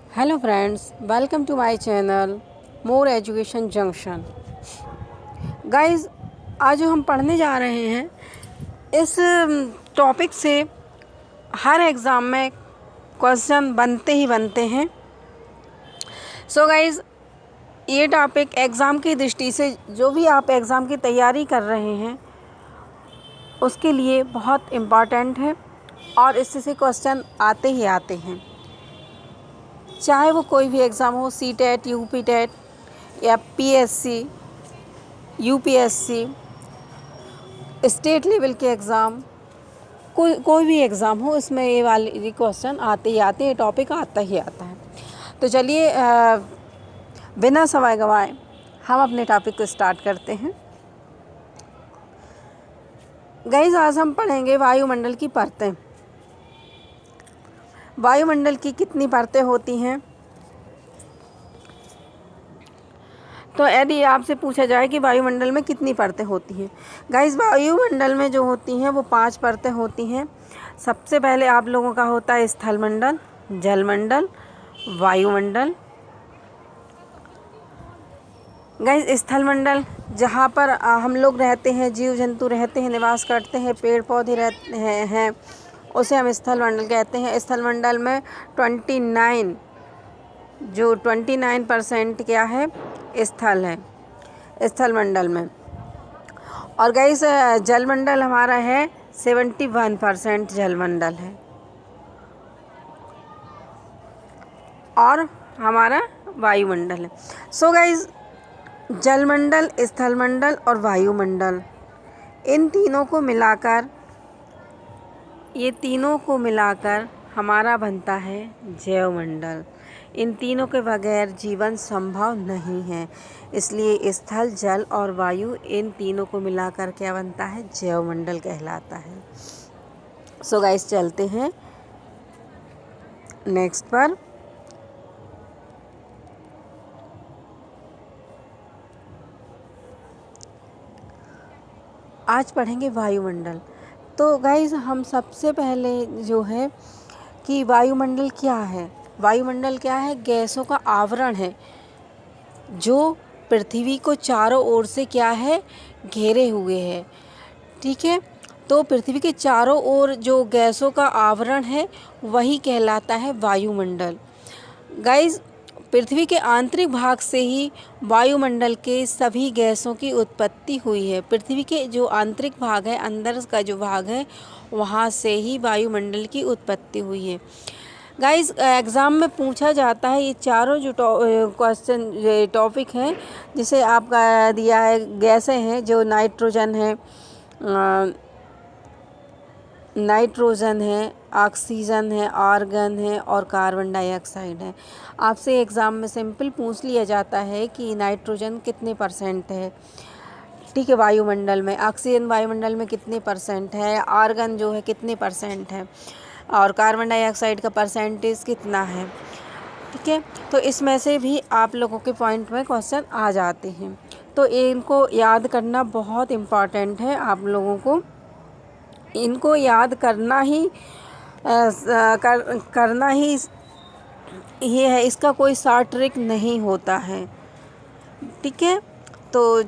Hello friends, welcome to my channel more education junction. Guys, आज जो हम पढ़ने जा रहे हैं इस टॉपिक से हर एग्ज़ाम में क्वेश्चन बनते ही बनते हैं। सो गाइस, ये टॉपिक एग्ज़ाम की दृष्टि से जो भी आप एग्ज़ाम की तैयारी कर रहे हैं उसके लिए बहुत इम्पॉर्टेंट है और इससे से क्वेश्चन आते ही आते हैं। चाहे वो कोई भी एग्ज़ाम हो, सी टेट, यूपी टेट या पीएससी, यूपीएससी, स्टेट लेवल के एग्ज़ाम, कोई भी एग्ज़ाम हो, इसमें ये वाले क्वेश्चन आते ही आते हैं, टॉपिक आता ही आता है। तो चलिए बिना समय गंवाए हम अपने टॉपिक को स्टार्ट करते हैं। गाइस, आज हम पढ़ेंगे वायुमंडल की परतें। वायुमंडल की कितनी परतें होती हैं? तो यदि आपसे पूछा जाए कि वायुमंडल में कितनी परतें होती हैं, गाइस वायुमंडल में जो होती हैं वो 5 परतें होती हैं। सबसे पहले आप लोगों का होता है स्थलमंडल, जलमंडल, वायुमंडल। गाइस स्थलमंडल जहाँ पर हम लोग रहते हैं, जीव जंतु रहते हैं, निवास करते हैं, पेड़ पौधे रहते हैं, उसे हम स्थलमंडल कहते हैं। स्थलमंडल में 29% क्या है, स्थल है स्थलमंडल में। और गाइस जलमंडल हमारा है 71% जलमंडल है। और हमारा वायुमंडल है। सो गाइस, जलमंडल, स्थलमंडल और वायुमंडल, इन तीनों को मिलाकर हमारा बनता है जैवमंडल। इन तीनों के बगैर जीवन संभव नहीं है, इसलिए स्थल, जल और वायु, इन तीनों को मिलाकर क्या बनता है, जैवमंडल कहलाता है। सो गाइस, चलते हैं नेक्स्ट पर। आज पढ़ेंगे वायुमंडल। तो गाइस, हम सबसे पहले जो है कि वायुमंडल क्या है। वायुमंडल क्या है? गैसों का आवरण है जो पृथ्वी को चारों ओर से क्या है, घेरे हुए है। ठीक है, तो पृथ्वी के चारों ओर जो गैसों का आवरण है वही कहलाता है वायुमंडल। गाइस, पृथ्वी के आंतरिक भाग से ही वायुमंडल के सभी गैसों की उत्पत्ति हुई है। पृथ्वी के जो आंतरिक भाग है, अंदर का जो भाग है, वहाँ से ही वायुमंडल की उत्पत्ति हुई है। गाइस, एग्ज़ाम में पूछा जाता है, ये चारों जो क्वेश्चन टॉपिक हैं जिसे आपका दिया है, गैसें हैं जो नाइट्रोजन है, ऑक्सीजन है, आर्गन है और कार्बन डाइऑक्साइड है। आपसे एग्ज़ाम में सिंपल पूछ लिया जाता है कि नाइट्रोजन कितने % है, ठीक है, वायुमंडल में। ऑक्सीजन वायुमंडल में कितने % है, आर्गन जो है कितने % है, और कार्बन डाइऑक्साइड का परसेंटेज कितना है। ठीक है, तो इसमें से भी आप लोगों के पॉइंट में क्वेश्चन आ जाते हैं। तो इनको याद करना बहुत इम्पॉर्टेंट है। आप लोगों को इनको याद करना ही ये है, इसका कोई शॉर्ट ट्रिक नहीं होता है। ठीक है, तो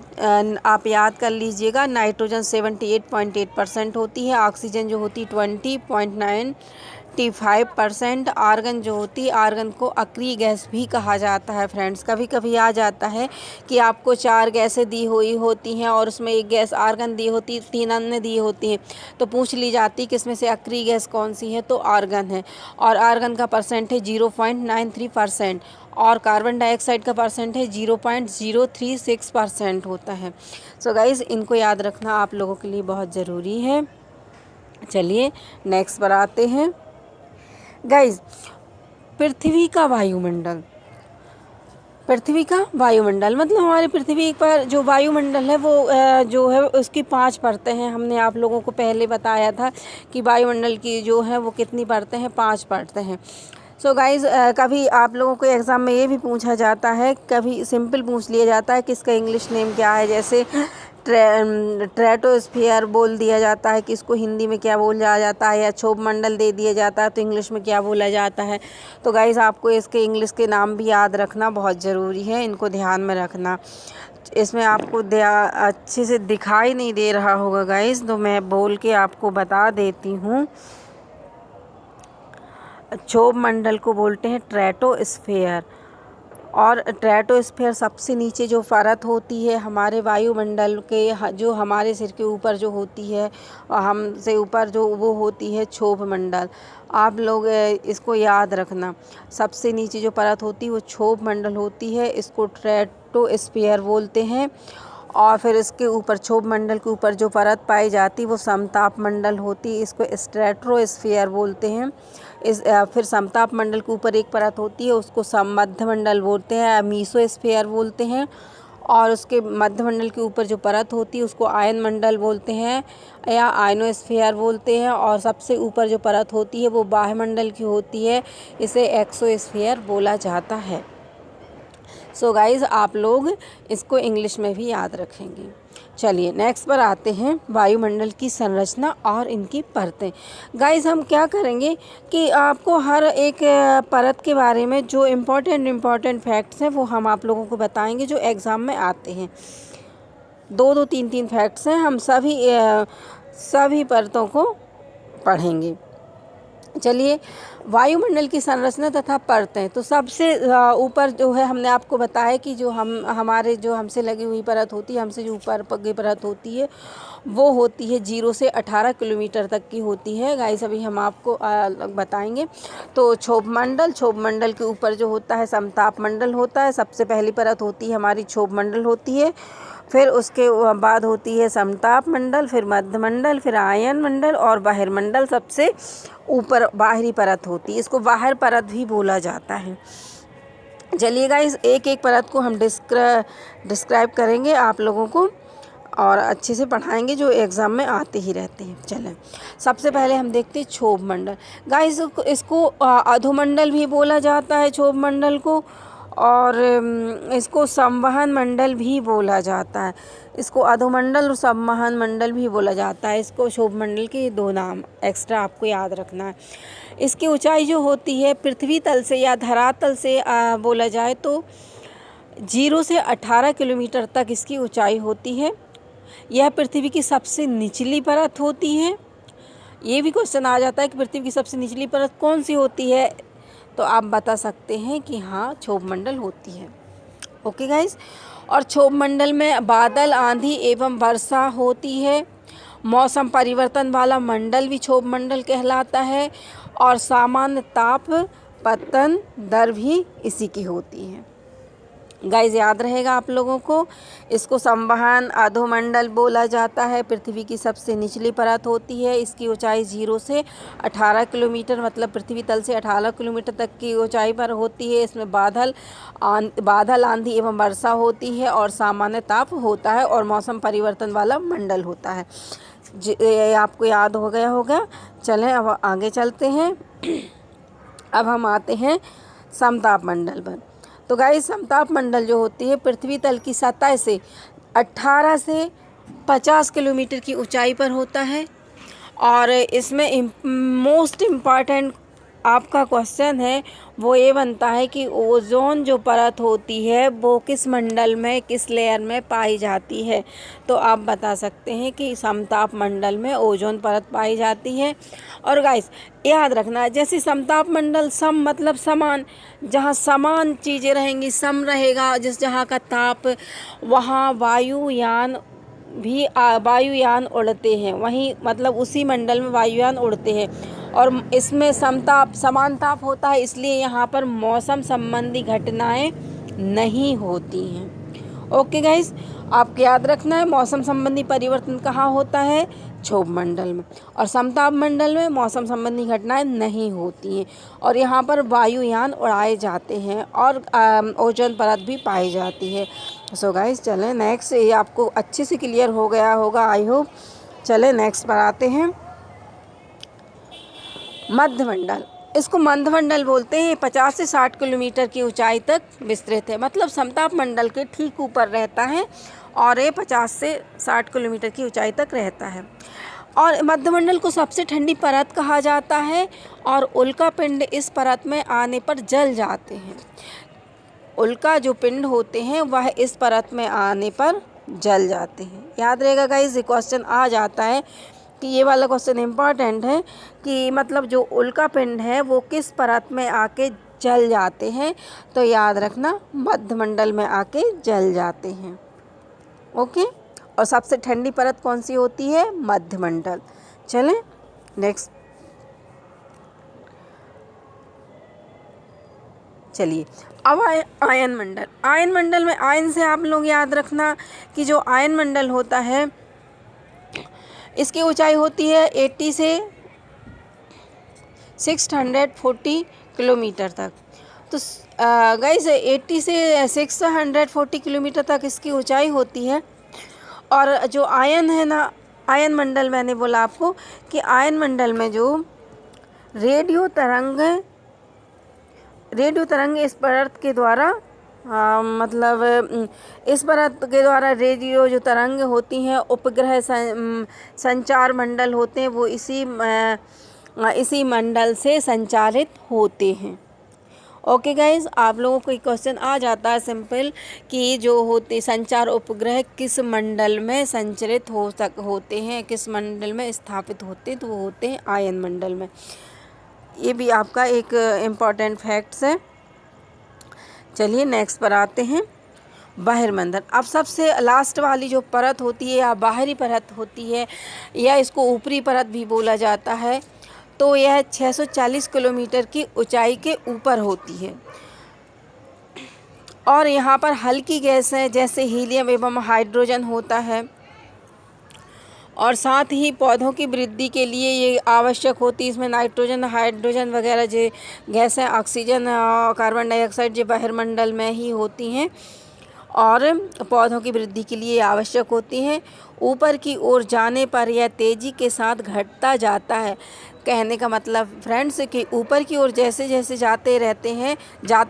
आप याद कर लीजिएगा। नाइट्रोजन 78.8% होती है, ऑक्सीजन जो होती 20.95%, आर्गन जो होती है, आर्गन को अक्रिय गैस भी कहा जाता है। फ्रेंड्स, कभी कभी आ जाता है कि आपको 4 गैसें दी हुई होती हैं और उसमें एक गैस आर्गन दी होती, 3 अन्य दी होती हैं, तो पूछ ली जाती कि इसमें से अक्रिय गैस कौन सी है, तो आर्गन है। और आर्गन का परसेंटेज 0.93% और कार्बन डाइऑक्साइड का परसेंटेज 0.036% होता है। सो गाइस, इनको याद रखना आप लोगों के लिए बहुत ज़रूरी है। चलिए नेक्स्ट पर आते हैं। गाइस, पृथ्वी का वायुमंडल मतलब हमारे पृथ्वी पर जो वायुमंडल है वो जो है उसकी 5 परतें हैं। हमने आप लोगों को पहले बताया था कि वायुमंडल की जो है वो कितनी परतें हैं, 5 परतें हैं। सो गाइज़, कभी आप लोगों को एग्ज़ाम में ये भी पूछा जाता है, कभी सिंपल पूछ लिया जाता है कि इसका इंग्लिश नेम क्या है। जैसे स्ट्रेटोस्फीयर बोल दिया जाता है कि इसको हिंदी में क्या बोला जाता है, या क्षोभ मंडल दे दिया जाता है तो इंग्लिश में क्या बोला जाता है। तो गाइस आपको इसके इंग्लिश के नाम भी याद रखना बहुत ज़रूरी है, इनको ध्यान में रखना। इसमें आपको अच्छे से दिखाई नहीं दे रहा होगा गाइस, तो मैं बोल के आपको बता देती हूँ। क्षोभ मंडल को बोलते हैं स्ट्रेटोस्फीयर, और स्ट्रेटोस्फीयर सबसे नीचे जो परत होती है हमारे वायुमंडल के, जो हमारे सिर के ऊपर जो होती है और हमसे ऊपर जो वो होती है क्षोभ मंडल। आप लोग इसको याद रखना, सबसे नीचे जो परत होती है वो क्षोभ मंडल होती है, इसको स्ट्रेटोस्फीयर बोलते हैं। और फिर इसके ऊपर क्षोभ मंडल के ऊपर जो परत पाई जाती है वो समताप मंडल होती है, इसको स्ट्रेटोस्फीयर बोलते हैं। फिर समताप मंडल के ऊपर एक परत होती है उसको मध्य मंडल बोलते हैं, मीसोस्फीयर बोलते हैं। और उसके मध्य मंडल के ऊपर जो परत होती है उसको आयन मंडल बोलते हैं या आयनोस्फीयर बोलते हैं। और सबसे ऊपर जो परत होती है वो बाह्य मंडल की होती है, इसे एक्सोस्फीयर बोला जाता है। सो गाइज़ आप लोग इसको इंग्लिश में भी याद रखेंगे। चलिए नेक्स्ट पर आते हैं, वायुमंडल की संरचना और इनकी परतें। गाइज़ हम क्या करेंगे कि आपको हर एक परत के बारे में जो इम्पोर्टेंट फैक्ट्स हैं वो हम आप लोगों को बताएंगे जो एग्ज़ाम में आते हैं। 2-2 3-3 फैक्ट्स हैं, हम सभी परतों को पढ़ेंगे। चलिए, वायुमंडल की संरचना तथा परतें। तो सबसे ऊपर जो है हमने आपको बताया कि जो हमसे लगी हुई परत होती है, हमसे जो ऊपर की परत होती है वो होती है 0 से 18 किलोमीटर तक की होती है। गाइस अभी हम आपको बताएंगे। तो क्षोभ मंडल के ऊपर जो होता है समताप मंडल होता है। सबसे पहली परत होती है हमारी क्षोभ मंडल होती है, फिर उसके बाद होती है समताप मंडल, फिर मध्य मंडल, फिर आयन मंडल और बहिर्मंडल सबसे ऊपर बाहरी परत होती है, इसको बाहर परत भी बोला जाता है। चलिए गाइस एक एक परत को हम डिस्क्राइब करेंगे आप लोगों को और अच्छे से पढ़ाएंगे जो एग्ज़ाम में आते ही रहते हैं। चलें, सबसे पहले हम देखते हैं क्षोभ मंडल। गाइस इसको अधोमंडल भी बोला जाता है क्षोभ मंडल को, और इसको संवहन मंडल भी बोला जाता है। इसको अधोमंडल और संवहन मंडल भी बोला जाता है। इसको क्षोभ मंडल के 2 नाम एक्स्ट्रा आपको याद रखना है। इसकी ऊंचाई जो होती है पृथ्वी तल से या धरातल से बोला जाए तो 0 से 18 किलोमीटर तक इसकी ऊंचाई होती है। यह पृथ्वी की सबसे निचली परत होती है। ये भी क्वेश्चन आ जाता है कि पृथ्वी की सबसे निचली परत कौन सी होती है, तो आप बता सकते हैं कि हाँ क्षोभ मंडल होती है। ओके गाइस, और क्षोभ मंडल में बादल, आंधी एवं वर्षा होती है। मौसम परिवर्तन वाला मंडल भी क्षोभ मंडल कहलाता है, और सामान्य ताप पतन दर भी इसी की होती है। गाइस याद रहेगा आप लोगों को, इसको संवहन अधोमंडल बोला जाता है। पृथ्वी की सबसे निचली परत होती है। इसकी ऊंचाई 0 से 18 किलोमीटर मतलब पृथ्वी तल से 18 किलोमीटर तक की ऊंचाई पर होती है। इसमें बादल, आंधी एवं वर्षा होती है और सामान्य ताप होता है और मौसम परिवर्तन वाला मंडल होता है। ये आपको याद हो गया होगा। चलें अब आगे चलते हैं। अब हम आते हैं समताप मंडल पर। तो गाइस समताप मंडल जो होती है पृथ्वी तल की सतह से 18 से 50 किलोमीटर की ऊंचाई पर होता है। और इसमें मोस्ट इम्पॉर्टेंट आपका क्वेश्चन है वो ये बनता है कि ओजोन जो परत होती है वो किस मंडल में, किस लेयर में पाई जाती है। तो आप बता सकते हैं कि समताप मंडल में ओजोन परत पाई जाती है। और गाइस याद रखना, जैसे समताप मंडल सम मतलब समान, जहाँ समान चीज़ें रहेंगी, सम रहेगा, जिस जहाँ का ताप, वहाँ वायुयान उड़ते हैं। वहीं मतलब उसी मंडल में वायुयान उड़ते हैं। और इसमें समान ताप होता है, इसलिए यहाँ पर मौसम संबंधी घटनाएं नहीं होती हैं। ओके गाइस, आपको याद रखना है मौसम संबंधी परिवर्तन कहाँ होता है, क्षोभ मंडल में, और समताप मंडल में मौसम संबंधी घटनाएं नहीं होती हैं और यहाँ पर वायुयान उड़ाए जाते हैं और ओजोन परत भी पाई जाती है। सो गाइस चलें नेक्स्ट, ये आपको अच्छे से क्लियर हो गया होगा आई होप। चलें नेक्स्ट पर आते हैं। मध्यमंडल, इसको मंदमंडल बोलते हैं। 50 से 60 किलोमीटर की ऊंचाई तक विस्तृत है, मतलब समताप मंडल के ठीक ऊपर रहता है और ये 50 से 60 किलोमीटर की ऊंचाई तक रहता है। और मध्यमंडल को सबसे ठंडी परत कहा जाता है और उल्का पिंड इस परत में आने पर जल जाते हैं। उल्का जो पिंड होते हैं वह इस परत में आने पर जल जाते हैं। याद रहेगा गाइस, ये क्वेश्चन आ जाता है कि ये वाला क्वेश्चन इम्पॉर्टेंट है कि मतलब जो उल्का पिंड है वो किस परत में आके जल जाते हैं, तो याद रखना मध्यमंडल में आके जल जाते हैं। ओके, और सबसे ठंडी परत कौन सी होती है? मध्यमंडल। चलें नेक्स्ट, चलिए अब आयन मंडल। आयन मंडल में आयन से आप लोग याद रखना कि जो आयन मंडल होता है इसकी ऊंचाई होती है 80 से 640 किलोमीटर तक। तो गाइस 80 से 640 किलोमीटर तक इसकी ऊंचाई होती है। और जो आयन है ना, आयन मंडल मैंने बोला आपको कि आयन मंडल में जो रेडियो तरंग इस परत के द्वारा मतलब इस परत के द्वारा रेडियो जो तरंग होती हैं उपग्रह संचार मंडल होते हैं वो इसी मंडल से संचालित होते हैं। ओके गाइज, आप लोगों को एक क्वेश्चन आ जाता है सिंपल कि जो होते संचार उपग्रह किस मंडल में संचरित होते हैं, किस मंडल में स्थापित होते हैं, तो वो होते हैं आयन मंडल में। ये भी आपका एक इम्पॉर्टेंट फैक्ट्स है। चलिए नेक्स्ट पर आते हैं, बहिर्मंडल। अब सबसे लास्ट वाली जो परत होती है या बाहरी परत होती है या इसको ऊपरी परत भी बोला जाता है, तो यह 640 किलोमीटर की ऊंचाई के ऊपर होती है और यहाँ पर हल्की गैस है जैसे हीलियम एवं हाइड्रोजन होता है और साथ ही पौधों की वृद्धि के लिए ये आवश्यक होती है। इसमें नाइट्रोजन, हाइड्रोजन वगैरह जो गैस हैं, ऑक्सीजन और कार्बन डाइऑक्साइड जो बहिर्मंडल में ही होती हैं और पौधों की वृद्धि के लिए आवश्यक होती हैं। ऊपर की ओर जाने पर यह तेज़ी के साथ घटता जाता है। कहने का मतलब फ्रेंड्स कि ऊपर की ओर जैसे जैसे जाते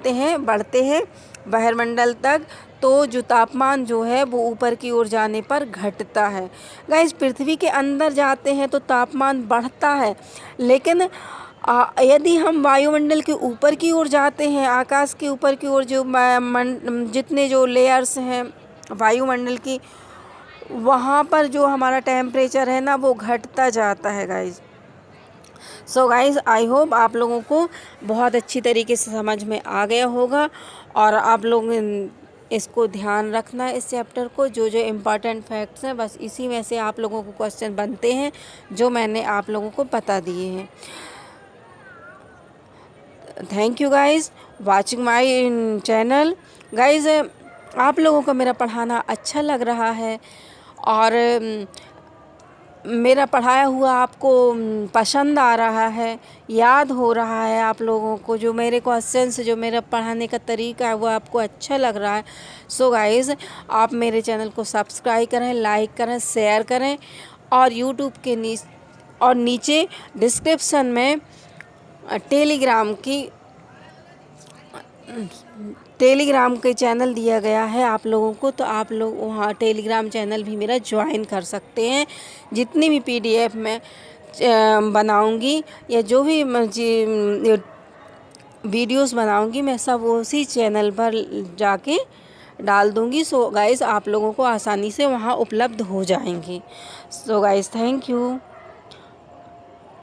हैं बढ़ते हैं बहिर्मंडल तक, तो जो तापमान जो है वो ऊपर की ओर जाने पर घटता है। गाइस पृथ्वी के अंदर जाते हैं तो तापमान बढ़ता है, लेकिन यदि हम वायुमंडल के ऊपर की ओर जाते हैं, आकाश के ऊपर की ओर जो जितने जो लेयर्स हैं वायुमंडल की, वहाँ पर जो हमारा टेम्परेचर है ना वो घटता जाता है guys. So guys I hope आप लोगों को बहुत अच्छी तरीके से समझ में आ गया होगा और आप लोग इसको ध्यान रखना है। इस चैप्टर को जो इम्पॉर्टेंट फैक्ट्स हैं बस इसी में से आप लोगों को क्वेश्चन बनते हैं जो मैंने आप लोगों को बता दिए हैं। Thank you guys watching my channel. Guys आप लोगों को मेरा पढ़ाना अच्छा लग रहा है और मेरा पढ़ाया हुआ आपको पसंद आ रहा है, याद हो रहा है आप लोगों को, जो मेरे क्वेश्चंस जो मेरा पढ़ाने का तरीका है वो आपको अच्छा लग रहा है। सो गाइस आप मेरे चैनल को सब्सक्राइब करें, लाइक करें, शेयर करें और यूट्यूब के नीचे डिस्क्रिप्शन में टेलीग्राम के चैनल दिया गया है आप लोगों को, तो आप लोग वहाँ टेलीग्राम चैनल भी मेरा ज्वाइन कर सकते हैं। जितनी भी PDF मैं बनाऊंगी या जो भी वीडियोस बनाऊंगी मैं सब उसी चैनल पर जाके डाल दूंगी। सो गाइस आप लोगों को आसानी से वहाँ उपलब्ध हो जाएंगी। So guys thank you.